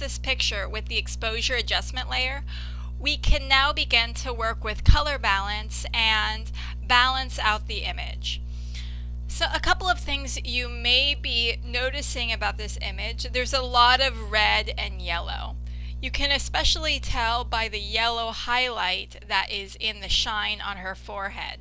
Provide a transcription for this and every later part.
this picture with the exposure adjustment layer, we can now begin to work with color balance and balance out the image. So a couple of things you may be noticing about this image. There's a lot of red and yellow. You can especially tell by the yellow highlight that is in the shine on her forehead.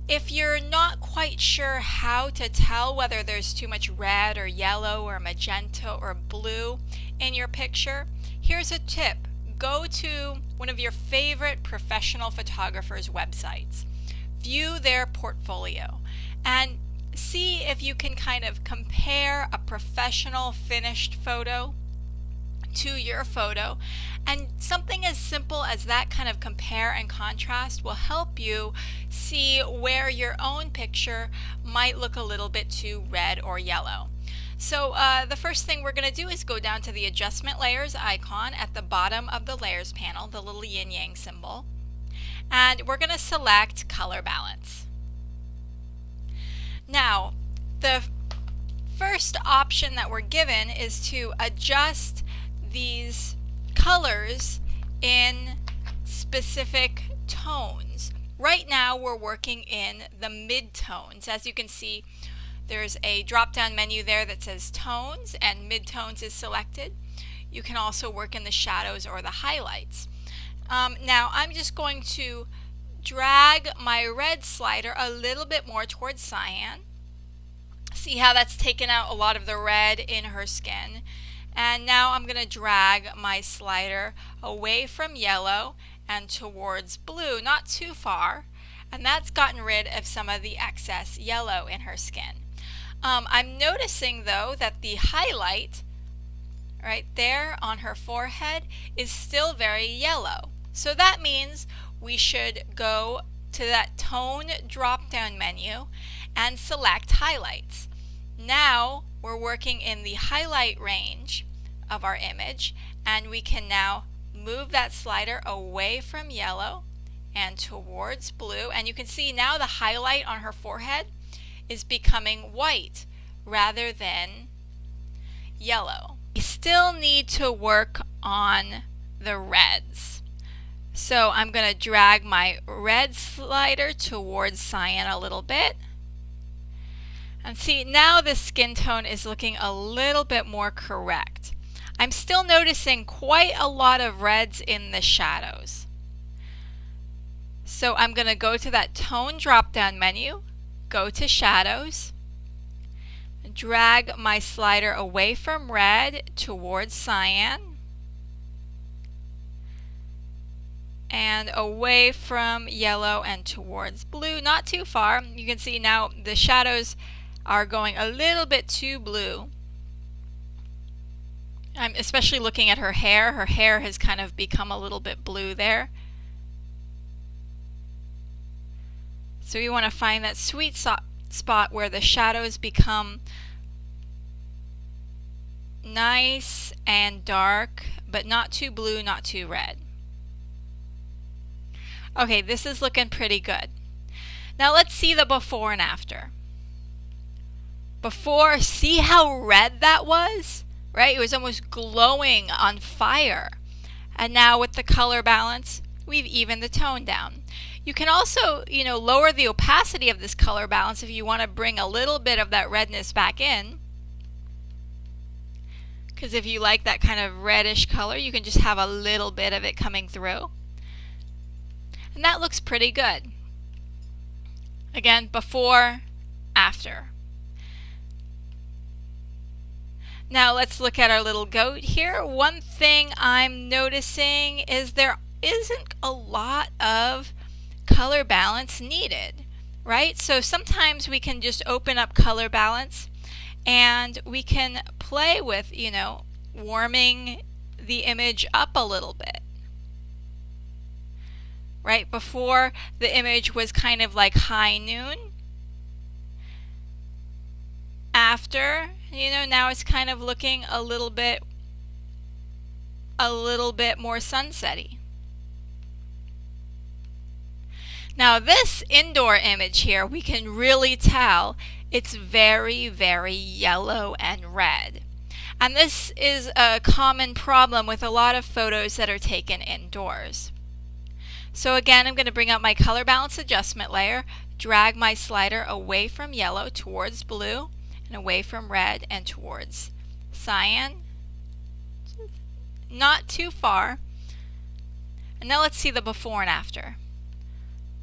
If you're not quite sure how to tell whether there's too much red or yellow or magenta or blue in your picture, here's a tip. Go to one of your favorite professional photographers' websites. View their portfolio and see if you can kind of compare a professional finished photo to your photo, and something as simple as that kind of compare and contrast will help you see where your own picture might look a little bit too red or yellow. So the first thing we're going to do is go down to the adjustment layers icon at the bottom of the layers panel, the little yin yang symbol, and we're going to select color balance. Now the first option that we're given is to adjust these colors in specific tones. Right now we're working in the mid-tones. As you can see, there's a drop-down menu there that says tones, and mid-tones is selected. You can also work in the shadows or the highlights. Now I'm just going to drag my red slider a little bit more towards cyan. See how that's taken out a lot of the red in her skin. And now I'm going to drag my slider away from yellow and towards blue, not too far, and that's gotten rid of some of the excess yellow in her skin. I'm noticing though that the highlight right there on her forehead is still very yellow. So that means we should go to that tone drop-down menu and select highlights. Now we're working in the highlight range of our image, and we can now move that slider away from yellow and towards blue, and you can see now the highlight on her forehead is becoming white rather than yellow. We still need to work on the reds. So I'm going to drag my red slider towards cyan a little bit. And see, now the skin tone is looking a little bit more correct. I'm still noticing quite a lot of reds in the shadows. So I'm going to go to that tone drop-down menu, go to shadows, drag my slider away from red towards cyan, and away from yellow and towards blue, not too far. You can see now the shadows are going a little bit too blue. I'm especially looking at her hair. Her hair has kind of become a little bit blue there. So we want to find that sweet spot where the shadows become nice and dark, but not too blue, not too red. Okay, this is looking pretty good. Now let's see the before and after. Before, see how red that was? Right? It was almost glowing on fire. And now with the color balance, we've evened the tone down. You can also, lower the opacity of this color balance if you want to bring a little bit of that redness back in. Because if you like that kind of reddish color, you can just have a little bit of it coming through. And that looks pretty good. Again, before, after. Now let's look at our little goat here. One thing I'm noticing is there isn't a lot of color balance needed, right? So sometimes we can just open up color balance and we can play with, warming the image up a little bit. Right? Before, the image was kind of like high noon. After, now it's kind of looking a little bit more sunsetty. Now this indoor image here, we can really tell it's very, very yellow and red. And this is a common problem with a lot of photos that are taken indoors. So again, I'm going to bring up my color balance adjustment layer, drag my slider away from yellow towards blue, and away from red and towards cyan. Not too far. And now let's see the before and after.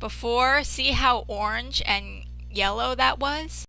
Before, see how orange and yellow that was?